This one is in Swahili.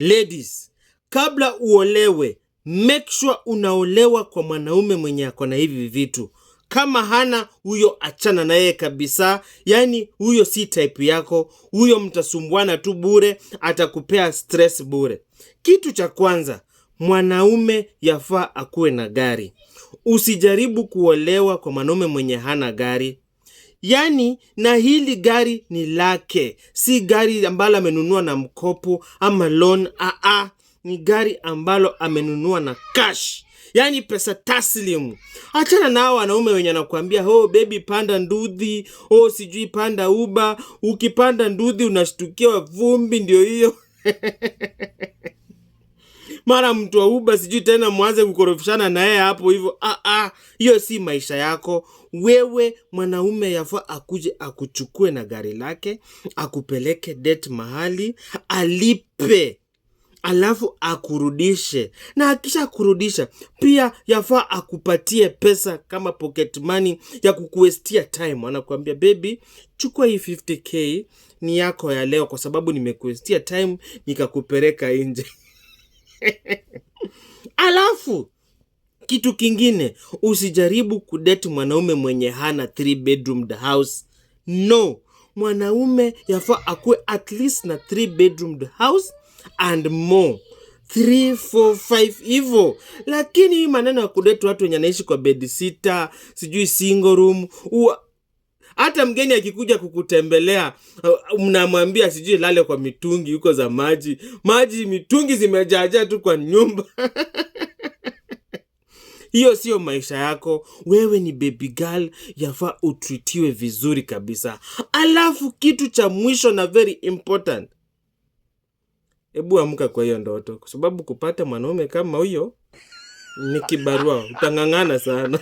Ladies, kabla uolewe, make sure unaolewa kwa mwanaume mwenye ako na hivi vitu. Kama hana, huyo achana na yeye kabisa. Yani huyo si type yako. Huyo mtasumbuana tu bure, atakupea stress bure. Kitu cha kwanza, mwanaume yafaa akuwe na gari. Usijaribu kuolewa kwa mwanaume mwenye hana gari. Yani na hili gari ni lake. Si gari ambalo amenunua na mkopo ama loan. Ni gari ambalo amenunua na cash. Yani pesa taslimu. Achana na hao wanaume wenye nakuambia, "Oh baby panda ndudhi, oh sijui panda Uber." Ukipanda ndudhi unashtukia vumbi ndio hiyo. Mara mtu wa Uber sijui tena mwanze kukorofishana na yeye hapo hivyo. Hiyo si maisha yako. Wewe mwanaume yafaa akuje akuchukue na gari lake, akupeleke date mahali, alipe, alafu akurudishe. Na akisha kurudisha, pia yafaa akupatie pesa kama pocket money ya kukuestia time. Anakuambia, "Baby, chukua hii 50k ni yako ya leo kwa sababu nimekuestia time nikakupeleka nje." Alafu kitu kingine, usijaribu kudate mwanaume mwenye hana 3-bedroomed house. No, mwanaume yafaa akue at least na 3-bedroomed house and more. 3, 4, 5 hivyo. Lakini hii maneno ya kudate watu wenye anaishi kwa bedsitter, sijui single room, hata mgeni akikuja kukutembelea, mnamwambia sijui lale kwa mitungi huko za maji. Mitungi zimejaja tu kwa nyumba. Hiyo sio maisha yako. Wewe ni baby girl, yafaa utritiwe vizuri kabisa. Alafu kitu cha mwisho na very important, hebu amka kwa hiyo ndoto, kwa sababu kupata mwanaume kama huyo ni kibarua, utang'ang'ana sana.